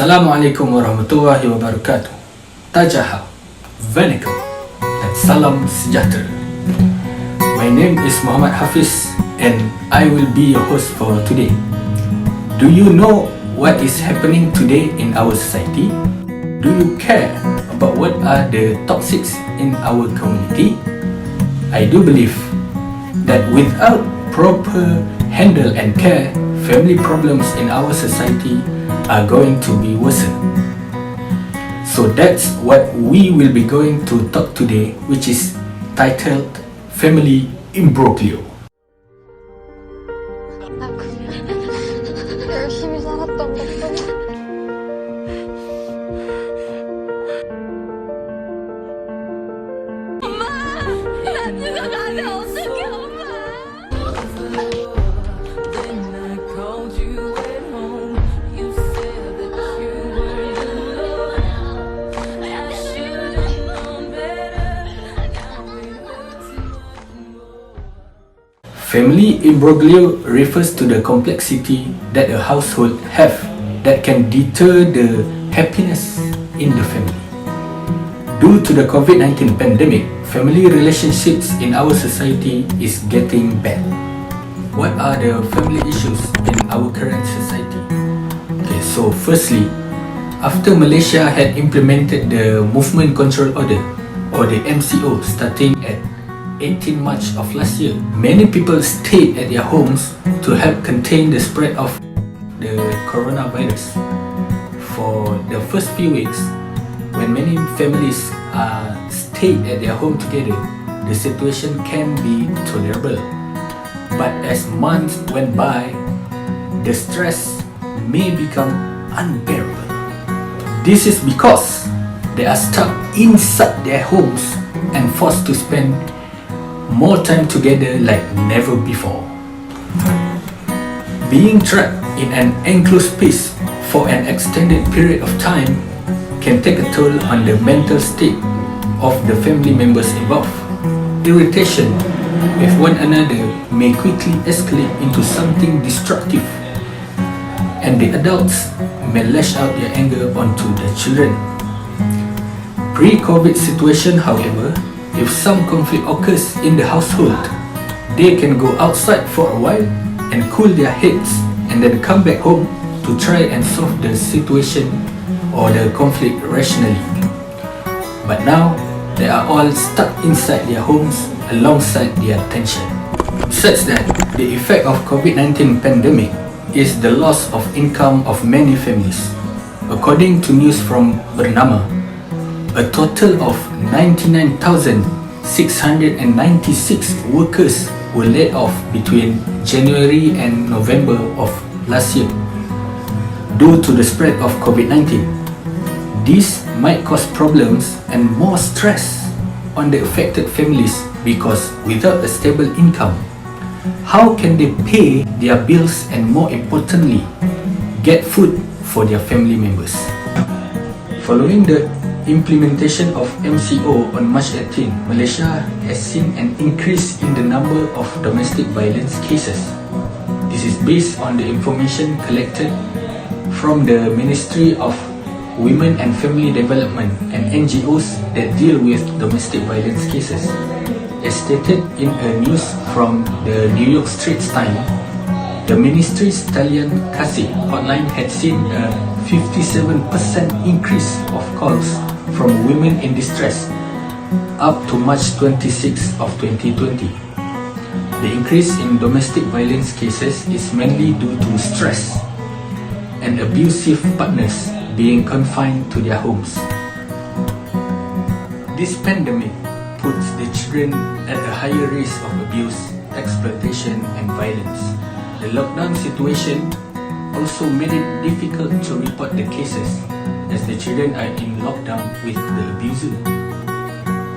Assalamualaikum warahmatullahi wabarakatuh. Tajaha, Vannakam, and Salam Sejahtera. My name is Muhammad Hafiz and I will be your host for today. Do you know what is happening today in our society? Do you care about what are the toxics in our community? I do believe that without proper handle and care, family problems in our society are going to be worsened. So that's what we will be going to talk today, which is titled Family Imbroglio. 열심히 살았던 것도 엄마! 난 죽어가면 어떡해 엄마! Family imbroglio refers to the complexity that a household have that can deter the happiness in the family. Due to the COVID-19 pandemic, family relationships in our society is getting bad. What are the family issues in our current society? Okay, so firstly, after Malaysia had implemented the Movement Control Order or the MCO starting at 18 March of last year, many people stayed at their homes to help contain the spread of the coronavirus. For the first few weeks, when many families stayed at their home together, the situation can be tolerable. But as months went by, the stress may become unbearable. This is because they are stuck inside their homes and forced to spend more time together like never before. Being trapped in an enclosed space for an extended period of time can take a toll on the mental state of the family members involved. Irritation with one another may quickly escalate into something destructive, and the adults may lash out their anger onto the children. Pre-COVID situation, however, if some conflict occurs in the household, they can go outside for a while and cool their heads and then come back home to try and solve the situation or the conflict rationally. But now, they are all stuck inside their homes alongside their tension. Besides that, the effect of COVID-19 pandemic is the loss of income of many families. According to news from Vannakam, a total of 99,696 workers were laid off between January and November of last year due to the spread of COVID-19. This might cause problems and more stress on the affected families because without a stable income, how can they pay their bills and more importantly, get food for their family members? Following the implementation of MCO on March 18, Malaysia has seen an increase in the number of domestic violence cases. This is based on the information collected from the Ministry of Women and Family Development and NGOs that deal with domestic violence cases. As stated in a news from the New York Straits Times, the ministry's Talian Kasi hotline had seen a 57% increase of calls from women in distress up to March 26 of 2020. The increase in domestic violence cases is mainly due to stress and abusive partners being confined to their homes. This pandemic puts the children at a higher risk of abuse, exploitation and violence. The lockdown situation also made it difficult to report the cases as the children are in lockdown with the abuser.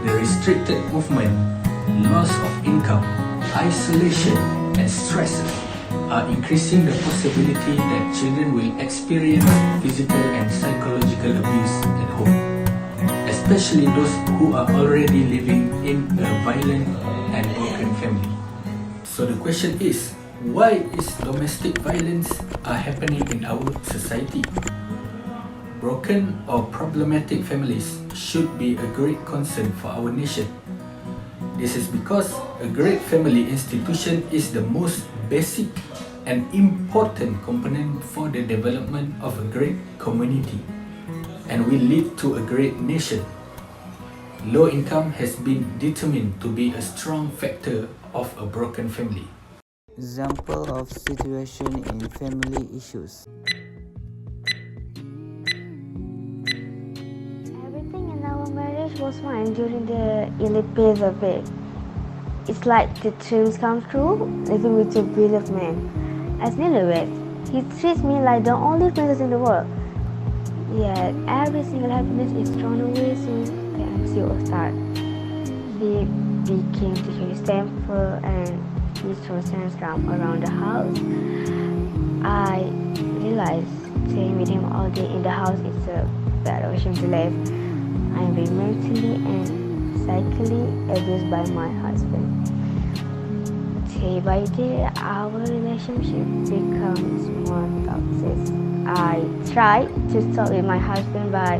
The restricted movement, loss of income, isolation and stress are increasing the possibility that children will experience physical and psychological abuse at home, especially those who are already living in a violent and broken family. So the question is, why is domestic violence happening in our society? Broken or problematic families should be a great concern for our nation. This is because a great family institution is the most basic and important component for the development of a great community and will lead to a great nation. Low income has been determined to be a strong factor of a broken family. Example of situation in family issues. Everything in our marriage was fine during the early phase of it. It's like the dreams come true, living with a brilliant man. As newlywed, he treats me like the only princess in the world. Yet every single happiness is thrown away soon the MCO start. He became to his temper and he throws tantrums around the house. I realized staying with him all day in the house is a bad option to live. I am being mentally and psychically abused by my husband. Day by day, our relationship becomes more toxic. I try to talk with my husband, but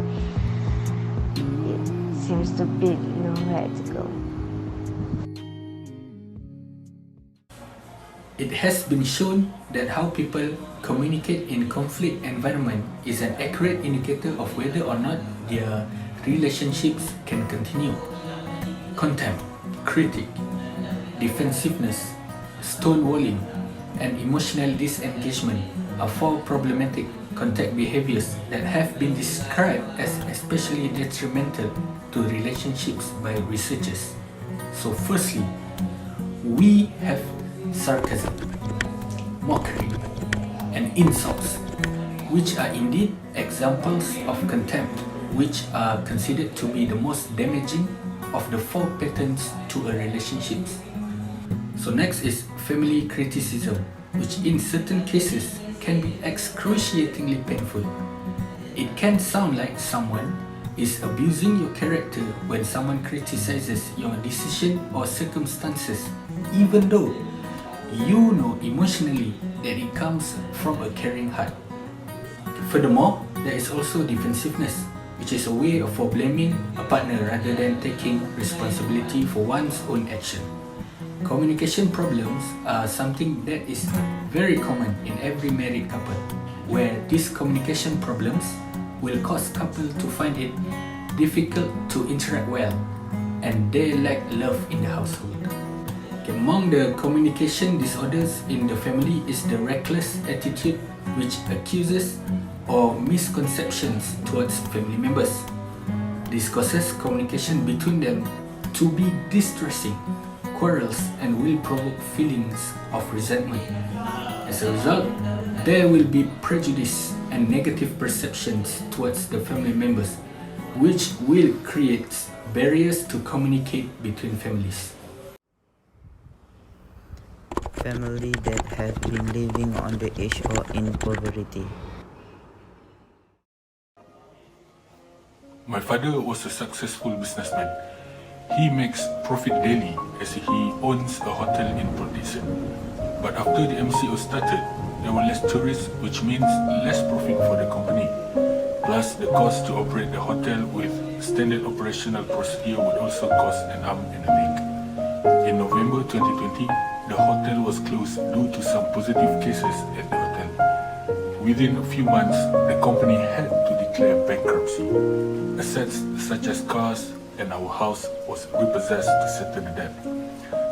it seems to be nowhere to go. It has been shown that how people communicate in conflict environment is an accurate indicator of whether or not their relationships can continue. Contempt, critique, defensiveness, stonewalling, and emotional disengagement are four problematic contact behaviors that have been described as especially detrimental to relationships by researchers. So firstly, we have sarcasm, mockery, and insults, which are indeed examples of contempt, which are considered to be the most damaging of the four patterns to a relationship. So next is family criticism, which in certain cases can be excruciatingly painful. It can sound like someone is abusing your character when someone criticizes your decision or circumstances, even though you know emotionally that it comes from a caring heart. Furthermore, there is also defensiveness, which is a way for blaming a partner rather than taking responsibility for one's own action. Communication problems are something that is very common in every married couple, where these communication problems will cause couple to find it difficult to interact well and they lack love in the household. Among the communication disorders in the family is the reckless attitude, which accuses or misconceptions towards family members. This causes communication between them to be distressing, quarrels, and will provoke feelings of resentment. As a result, there will be prejudice and negative perceptions towards the family members, which will create barriers to communicate between families. Family that have been living on the edge or in poverty. My father was a successful businessman. He makes profit daily as he owns a hotel in Port Dickson. But after the MCO started, there were less tourists, which means less profit for the company. Plus, the cost to operate the hotel with standard operational procedure would also cost an arm and a leg. In November 2020, the hotel was closed due to some positive cases at the hotel. Within a few months, the company had to declare bankruptcy. Assets such as cars and our house was repossessed to settle the debt.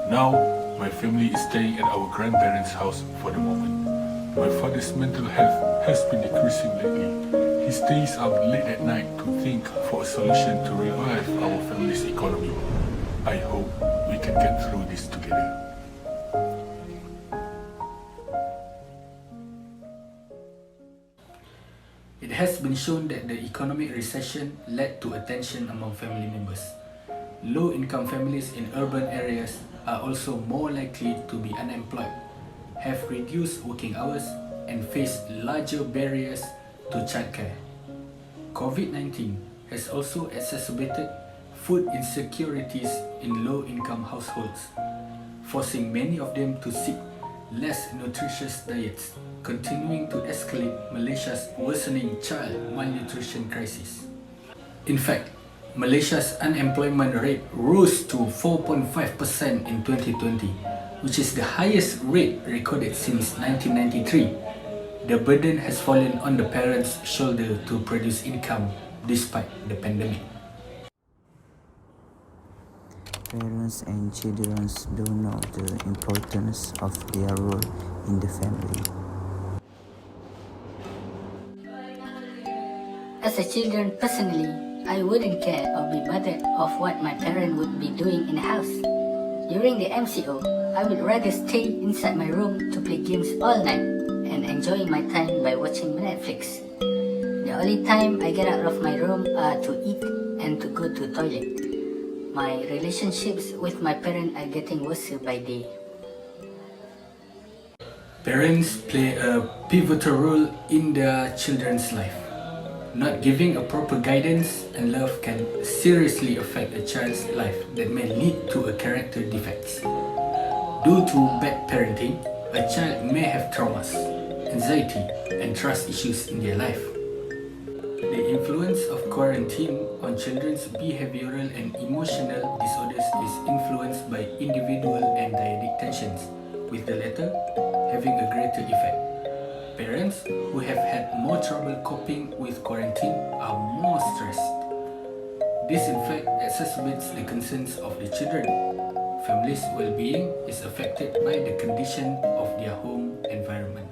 Now, my family is staying at our grandparents' house for the moment. My father's mental health has been decreasing lately. He stays up late at night to think for a solution to revive our family's economy. I hope we can get through this together. It has been shown that the economic recession led to a tension among family members. Low-income families in urban areas are also more likely to be unemployed, have reduced working hours, and face larger barriers to childcare. COVID-19 has also exacerbated food insecurities in low-income households, forcing many of them to seek less nutritious diets continuing to escalate Malaysia's worsening child malnutrition crisis. In fact, Malaysia's unemployment rate rose to 4.5% in 2020, which is the highest rate recorded since 1993. The burden has fallen on the parents' shoulder to produce income despite the pandemic. Parents and children don't know the importance of their role in the family. As a children, personally, I wouldn't care or be bothered of what my parent would be doing in the house. During the MCO, I would rather stay inside my room to play games all night and enjoying my time by watching Netflix. The only time I get out of my room are to eat and to go to toilet. My relationships with my parents are getting worse by day. Parents play a pivotal role in their children's life. Not giving a proper guidance and love can seriously affect a child's life that may lead to a character defects. Due to bad parenting, a child may have traumas, anxiety, and trust issues in their life. The influence of quarantine on children's behavioral and emotional disorders is influenced by individual and dyadic tensions, with the latter having a greater effect. Parents who have had more trouble coping with quarantine are more stressed. This in fact exacerbates the concerns of the children. Families' well-being is affected by the condition of their home environment.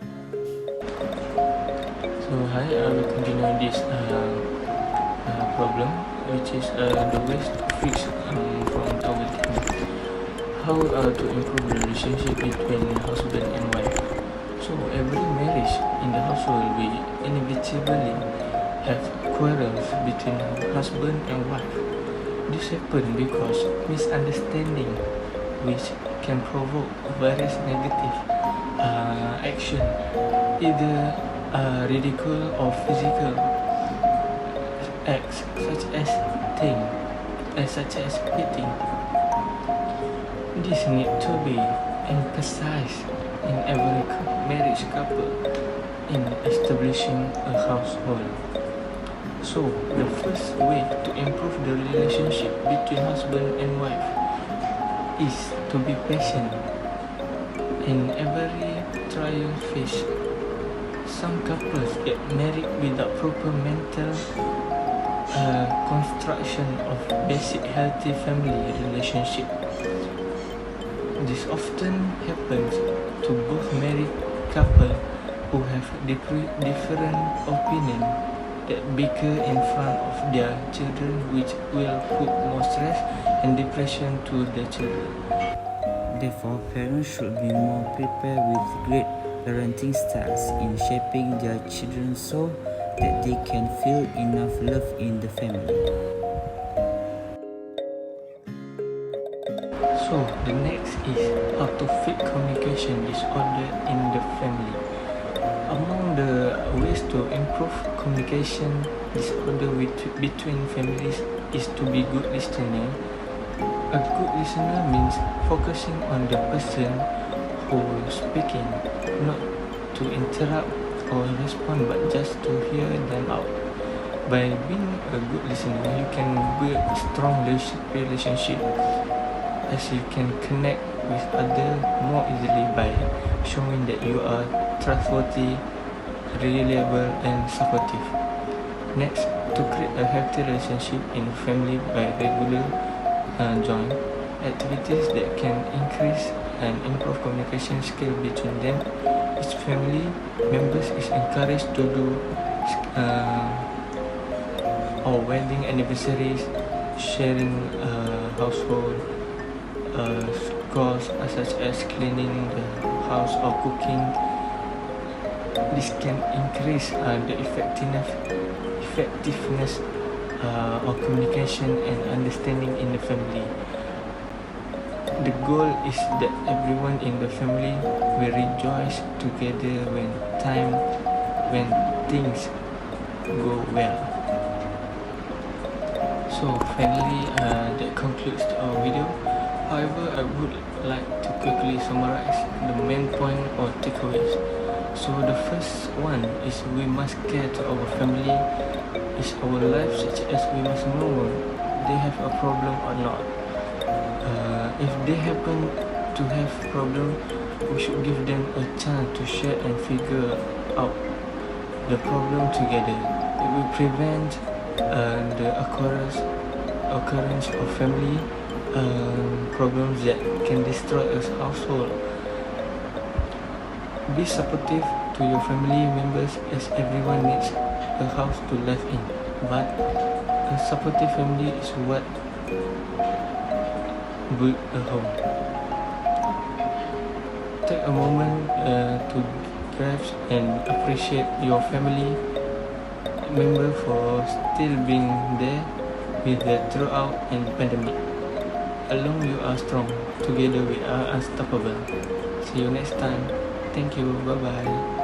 So hi, I will continue this problem, which is the ways to fix from our team. How to improve the relationship between husband and wife. So every marriage in the household will inevitably have quarrels between husband and wife. This happens because misunderstanding, which can provoke various negative action, either ridicule or physical acts such as hitting. This need to be emphasized in every marriage couple in establishing a household. So, the first way to improve the relationship between husband and wife is to be patient in every trial phase. Some couples get married without proper mental construction of basic healthy family relationship. This often happens to both married couples who have different opinions that bicker in front of their children, which will put more stress and depression to the children. Therefore, parents should be more prepared with great parenting styles in shaping their children so that they can feel enough love in the family. So the next is how to fix communication disorder in the family. Among the ways to improve communication disorder between families is to be good listener. A good listener means focusing on the person who is speaking, not to interrupt or respond, but just to hear them out. By being a good listener, you can build a strong relationship, as you can connect with others more easily by showing that you are trustworthy, reliable, and supportive. Next, to create a healthy relationship in family by regular joint activities that can increase and improve communication skill between them. Each family members is encouraged to do or wedding anniversaries, sharing household chores such as cleaning the house or cooking. This can increase the effectiveness of communication and understanding in the family. The goal is that everyone in the family will rejoice together when things go well. So finally, that concludes our video. However, I would like to quickly summarize the main point or takeaways. So the first one is we must care to our family, is our life, such as we must know they have a problem or not. If they happen to have problem, we should give them a chance to share and figure out the problem together. It will prevent the occurrence of family problems that can destroy a household. Be supportive to your family members, as everyone needs a house to live in. But a supportive family is what build a home. Take a moment to grasp and appreciate your family member for still being there with the throughout and pandemic. Alone you are strong, together we are unstoppable. See you next time. Thank you. Bye bye.